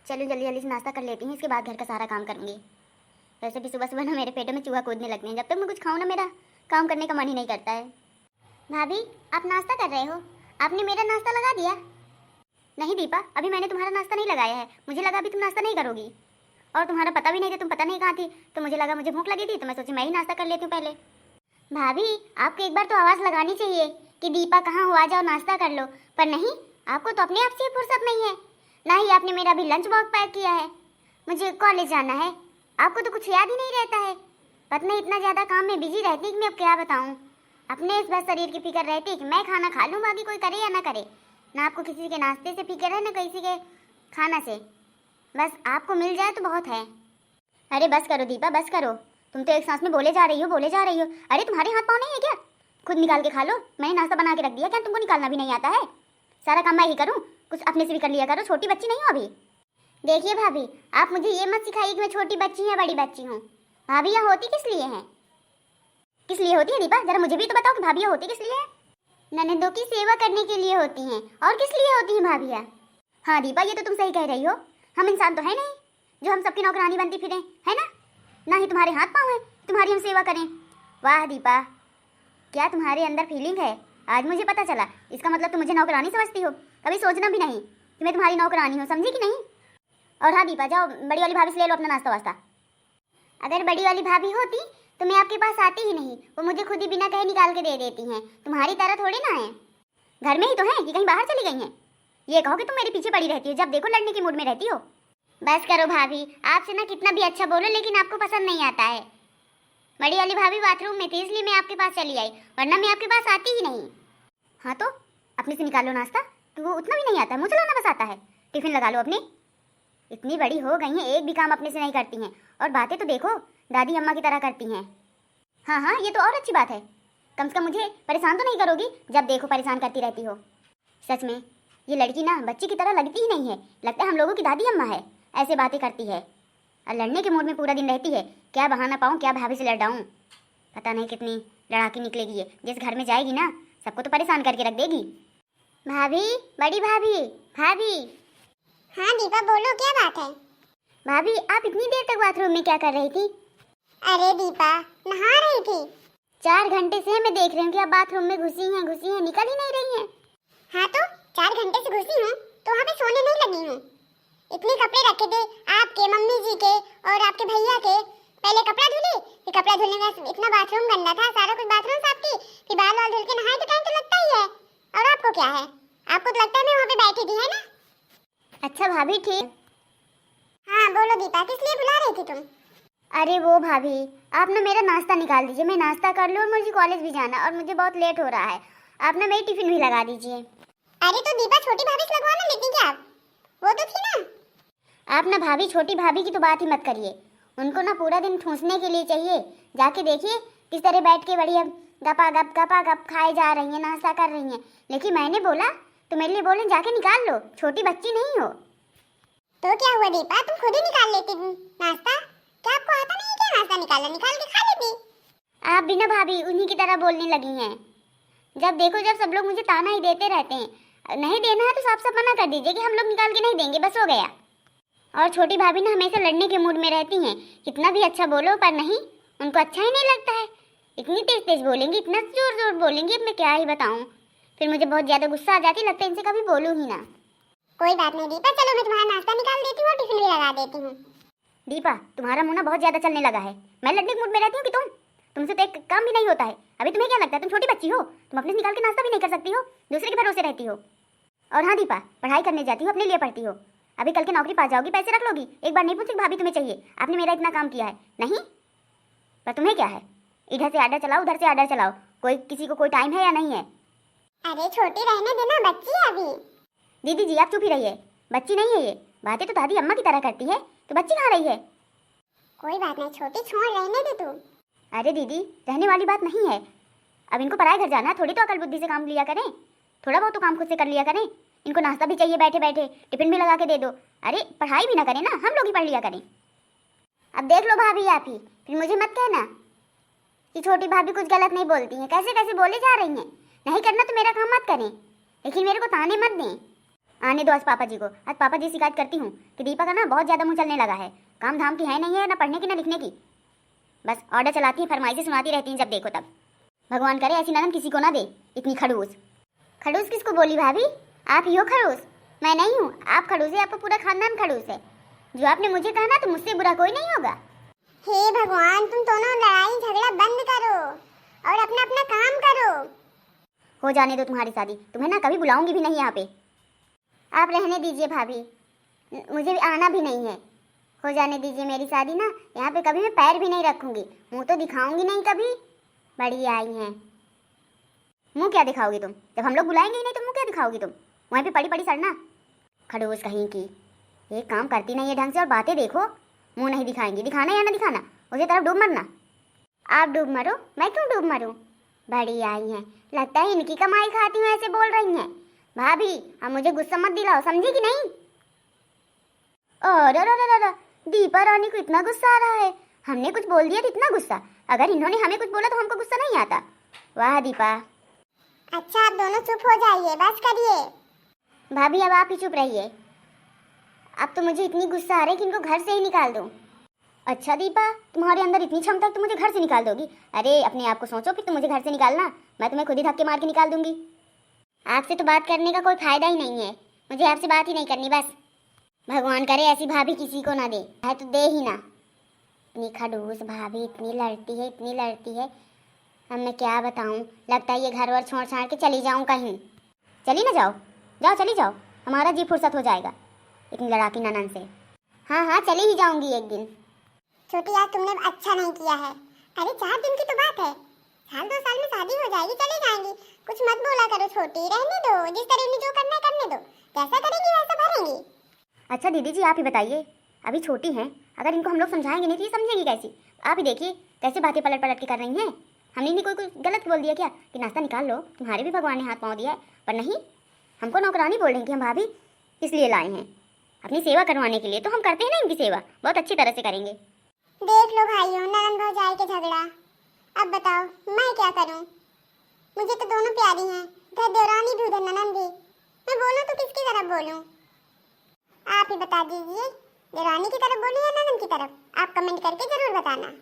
चलो जल्दी जल्दी से नाश्ता कर लेती हूँ, इसके बाद घर का सारा काम करूँगी। वैसे भी सुबह सुबह ना मेरे पेट में चूहा कूदने लगते हैं, जब तक मैं कुछ खाऊँ ना मेरा काम करने का मन ही नहीं करता है। भाभी आप नाश्ता कर रहे हो? आपने मेरा नाश्ता लगा दिया? नहीं दीपा, अभी मैंने तुम्हारा नाश्ता नहीं लगाया है। मुझे लगा अभी तुम नाश्ता नहीं करोगी, और तुम्हारा पता भी नहीं था, तुम पता नहीं कहाँ थी, तो मुझे लगा मुझे भूख लगी थी, तो मैं सोची मैं ही नाश्ता कर लेती हूँ पहले। भाभी आपको एक बार तो आवाज़ लगानी चाहिए कि दीपा कहाँ हो, आ जाओ नाश्ता कर लो, पर नहीं, आपको तो अपने आप से फुर्सत नहीं है। ना ही आपने मेरा अभी लंच बॉक्स पैक किया है। मुझे कॉलेज जाना है, आपको तो कुछ याद ही नहीं रहता है। पता नहीं इतना ज़्यादा काम में बिजी रहती है कि मैं अब क्या बताऊँ। अपने इस बस शरीर की फिक्र रहती है कि मैं खाना खा लूँ, बाकी कोई करे या ना करे। ना आपको किसी के नाश्ते से फिक्र है, ना किसी के खाना से, बस आपको मिल जाए तो बहुत है। अरे बस करो दीपा, बस करो, तुम तो एक सांस में बोले जा रही हो, बोले जा रही हो। अरे तुम्हारे हाथ पाँव नहीं है क्या? खुद निकाल के खा लो, मैंने नाश्ता बना के रख दिया, क्या तुमको निकालना भी नहीं आता है? सारा काम मैं ही करूँ, कुछ अपने से भी कर लिया करो, छोटी बच्ची नहीं हो अभी। देखिए भाभी, आप मुझे ये मत सिखाइए कि मैं छोटी बच्ची या बड़ी बच्ची हूँ। भाभियाँ होती किस लिए हैं? किस लिए होती है दीपा, जरा मुझे भी तो बताओ कि भाभियाँ होती किस लिए हैं? ननदों की सेवा करने के लिए होती हैं, और किस लिए होती हैं भाभियाँ? हाँ दीपा, ये तो तुम सही कह रही हो। हम इंसान तो है नहीं जो हम सबकी नौकरानी बनती फिरें, है ना? ना ही तुम्हारे हाथ पाँव हैं तुम्हारी हम सेवा करें। वाह दीपा, क्या तुम्हारे अंदर फीलिंग है, आज मुझे पता चला। इसका मतलब तुम मुझे नौकरानी समझती हो, कभी सोचना भी नहीं कि मैं तुम्हारी नौकरानी हूँ, समझी कि नहीं? और हाँ दीपा, जाओ बड़ी वाली भाभी से ले लो अपना नाश्ता वास्ता। अगर बड़ी वाली भाभी होती तो मैं आपके पास आती ही नहीं, वो मुझे खुद ही बिना कहे निकाल के दे देती हैं। तुम्हारी तरह थोड़ी ना है, घर में ही तो है कि कहीं बाहर चली गई हैं। ये कहो कि तुम मेरे पीछे पड़ी रहती हो, जब देखो लड़ने के मूड में रहती हो। बस करो भाभी, आपसे ना कितना भी अच्छा बोलो लेकिन आपको पसंद नहीं आता है। बड़ी वाली भाभी बाथरूम में थी इसलिए मैं आपके पास चली आई, वरना मैं आपके पास आती ही नहीं। हाँ तो अपने से निकालो नाश्ता, तो वो उतना भी नहीं आता है, मुँह चलाना बस आता है। टिफिन लगा लो अपने, इतनी बड़ी हो गई हैं, एक भी काम अपने से नहीं करती हैं, और बातें तो देखो दादी अम्मा की तरह करती हैं। हाँ हाँ, ये तो और अच्छी बात है, कम से कम मुझे परेशान तो नहीं करोगी, जब देखो परेशान करती रहती हो। सच में ये लड़की ना बच्ची की तरह लगती ही नहीं है, लगता है हम लोगों की दादी अम्मा है, ऐसे बातें करती है और लड़ने के मूड में पूरा दिन रहती है। क्या बहाना पाऊँ, क्या भाभी से लड़ाऊँ, पता नहीं कितनी लड़ाकी निकलेगी ये। जिस घर में जाएगी ना सबको तो परेशान करके रख देगी। भाभी, बड़ी भाभी, भाभी। हाँ दीपा बोलो, क्या बात है? भाभी आप इतनी देर तक बाथरूम में क्या कर रही थी? अरे दीपा, नहा रही थी। 4 घंटे से मैं देख रही हूँ कि आप बाथरूम में घुसी हैं, निकल ही नहीं रही हैं। हाँ तो 4 घंटे से घुसी हूँ तो वहाँ पे सोने नहीं लगी हूँ। इतने कपड़े रखे थे आपके, मम्मी जी के और आपके भैया के। पहले कपड़ा धुली, फिर कपड़ा धुलने में इतना बाथरूम गंदा था, सारा कुछ बाथरूम साफ की, फिर बाल वाल धुल के नहाए तो टाइम तो लगता ही है। और आपको क्या है, आपको तो लगता है मैं वहाँ पे बैठी थी, है ना? अच्छा भाभी ठीक। हाँ बोलो दीपा, किस लिए बुला रही थी तुम? अरे वो भाभी, आप ना मेरा नाश्ता निकाल दीजिए, मैं नाश्ता कर लूँ, मुझे कॉलेज भी जाना और मुझे बहुत लेट हो रहा है। आप ना मेरी टिफिन भी लगा दीजिए। अरे तो दीपा छोटी भाभी से लगवा ना लेती क्या आप? वो तो थी ना। आप ना भाभी, छोटी भाभी की तो बात ही मत करिए, उनको ना पूरा दिन ठूंसने के लिए चाहिए। जाके देखिए किस तरह बैठ के बढ़िया गपा गप खाए जा रही हैं, नाश्ता कर रही हैं। लेकिन मैंने बोला तो मेरे लिए बोले जाके निकाल लो, छोटी बच्ची नहीं हो। तो क्या हुआ दीपा, तुम खुद ही निकाल लेती नाश्ता, क्या आपको आता नहीं है क्या नाश्ता निकालना? निकाल के खा लेती। आप भी ना भाभी उन्हीं की तरह बोलने लगी हैं। जब देखो जब सब लोग मुझे ताना ही देते रहते हैं, नहीं देना है तो साफ साफ मना कर दीजिए कि हम लोग निकाल के नहीं देंगे, बस हो गया। और छोटी भाभी ना हमेशा लड़ने के मूड में रहती हैं, कितना भी अच्छा बोलो पर नहीं, उनको अच्छा ही नहीं लगता है। इतनी तेज तेज बोलेंगी, इतना जोर जोर बोलेंगी, अब मैं क्या ही बताऊँ। फिर मुझे बहुत ज़्यादा गुस्सा आ जाती, लगता है इनसे कभी बोलूँ ही ना। कोई बात नहीं दीपा, चलो मैं तुम्हारा नाश्ता निकाल देती हूँ और टिफिन भी लगा देती हूँ। दीपा तुम्हारा मुँह ना बहुत ज़्यादा चलने लगा है, मैं लड़ने के मूड में रहती हूँ कि तुमसे तो एक काम भी नहीं होता है। अभी तुम्हें क्या लगता है तुम छोटी बच्ची हो, तुम अपने से निकाल के नाश्ता भी नहीं कर सकती हो, दूसरे के भरोसे रहती हो। और हाँ दीपा, पढ़ाई करने जाती हो, अपने लिए पढ़ती हो, अभी कल के नौकरी पा जाओगी, पैसे रख लोगी, एक बार नहीं पूछी भाभी तुम्हें चाहिए, आपने मेरा इतना काम किया है नहीं? पर तुम्हें क्या है, इधर से आर्डर चलाओ, उधर से आर्डर चलाओ, कोई किसी को कोई टाइम है या नहीं है? अरे छोटी रहने देना, बच्ची है अभी। दीदी जी आप चुप ही रहिए, बच्ची नहीं है ये, बातें तो दादी अम्मा की तरह करती है, तो बच्ची कहाँ रही है? कोई बात नहीं छोटी, छोड़ रहने दे तू। अरे दीदी रहने वाली बात नहीं है, अब इनको पराए घर जाना, थोड़ी तो अकल बुद्धि से काम लिया करें, थोड़ा बहुत तो काम खुद से कर लिया करें। इनको नाश्ता भी चाहिए बैठे बैठे, टिफिन भी लगा के दे दो। अरे पढ़ाई भी ना करें ना, हम लोग ही पढ़ लिया करें। अब देख लो भाभी आप ही, फिर मुझे मत कहना कि छोटी भाभी कुछ गलत नहीं बोलती हैं, कैसे कैसे बोले जा रही हैं। नहीं करना तो मेरा काम मत करें, लेकिन मेरे को ताने मत दें। आने दो आज पापा जी को। आज पापा जी शिकायत करती हूँ कि दीपा का ना बहुत ज़्यादा मुँह चलने लगा है। काम धाम की है नहीं है, ना पढ़ने की ना लिखने की, बस ऑर्डर चलाती है, फरमाइशें सुनाती रहती हैं जब देखो तब। भगवान करे ऐसी ननद किसी को ना दे, इतनी खड़ूस। खड़ूस किसको बोली भाभी? आप ही हो खड़ूस, मैं नहीं हूँ। आप खड़ूस है, आपका पूरा खानदान खड़ूस है। जो आपने मुझे कहा ना, तो मुझसे बुरा कोई नहीं होगा। हे भगवान, तुम दोनों लड़ाई झगड़ा बंद करो और अपना अपना काम करो। हो जाने दो तुम्हारी शादी, तुम्हें ना कभी बुलाऊंगी भी नहीं यहाँ पे। आप रहने दीजिए भाभी, मुझे भी आना भी नहीं है। हो जाने दीजिए मेरी शादी ना, यहाँ पे कभी मैं पैर भी नहीं रखूंगी, मुंह तो दिखाऊंगी नहीं कभी। बड़ी आई हैं, मुंह क्या दिखाओगी तुम? जब हम लोग बुलाएंगे ही नहीं तो मुंह क्या दिखाओगी तुम? वहीं पे पड़ी पड़ी सड़ना, खड़ूस कहीं की। एक काम करती नहीं है ढंग से, और बातें देखो। मुंह नहीं दिखाएंगी, दिखाना या ना दिखाना, उसी तरफ डूब मरना। आप डूब मरो, मैं क्यों डूब मरूं? बड़ी आई हैं, लगता है इनकी कमाई खाती हूँ ऐसे बोल रही हैं। भाभी अब मुझे गुस्सा मत दिलाओ, समझी कि नहीं? अरे दीपा रानी को इतना गुस्सा आ रहा है। हमने कुछ बोल दिया तो इतना गुस्सा? अगर इन्होंने हमें कुछ बोला तो हमको गुस्सा नहीं आता। वाह दीपा। अच्छा आप दोनों चुप हो जाइए, बस करिए। भाभी अब आप ही चुप रहिए। अब तो मुझे इतनी गुस्सा आ रही है कि इनको घर से ही निकाल दूं। अच्छा दीपा, तुम्हारे अंदर इतनी क्षमता तो मुझे घर से निकाल दोगी? अरे अपने आप को सोचो, फिर तुम मुझे घर से निकालना, मैं तुम्हें खुद ही धक्के मार के निकाल दूंगी। आपसे तो बात करने का कोई फायदा ही नहीं है, मुझे आपसे बात ही नहीं करनी बस। भगवान करे ऐसी भाभी किसी को ना दे, है तो दे ही ना। इतनी खड़ूस भाभी, इतनी लड़ती है, इतनी लड़ती है। अब मैं क्या बताऊं, लगता है ये घर वर छोड़ छाड़ के चली जाऊं कहीं। चली ना जाओ, जाओ चली जाओ, हमारा जी फुर्सत हो जाएगा इतनी लड़ाकी ननन से। हाँ हाँ चली ही जाऊंगी एक दिन। छोटी यार तुमने अच्छा नहीं किया है। अरे 4 दिन की तो बात है, साल 2 साल में शादी हो जाएगी, चले जाएंगी। कुछ मत बोला करो छोटी, रहने दो, जिस तरह उन्हें जो करना है करने दो, जैसा करेंगी वैसा भरेंगी। अच्छा दीदी जी आप ही बताइए, अभी छोटी हैं, अगर इनको हम लोग समझाएंगे नहीं तो ये समझेंगी कैसी? आप ही देखिए कैसे बातें पलट पलट के कर रही हैं। हमने भी कोई कुछ गलत बोल दिया क्या कि नाश्ता निकाल लो? तुम्हारे भी भगवान ने हाथ पाँव दिया है, पर नहीं, हमको नौकरानी बोल रही कि हम भाभी इसलिए लाए हैं अपनी सेवा करवाने के लिए। तो हम करते हैं ना इनकी सेवा, बहुत अच्छी तरह से करेंगे। देख लो भाइयों, ननद भौजाई के झगड़ा। अब बताओ मैं क्या करूं? मुझे तो दोनों प्यारी हैं, उधर देवरानी भी उधर ननद भी। मैं बोलूं तो किसकी तरफ बोलूं? आप ही बता दीजिए, देवरानी की तरफ बोलूं या ननद की तरफ? आप कमेंट करके जरूर बताना।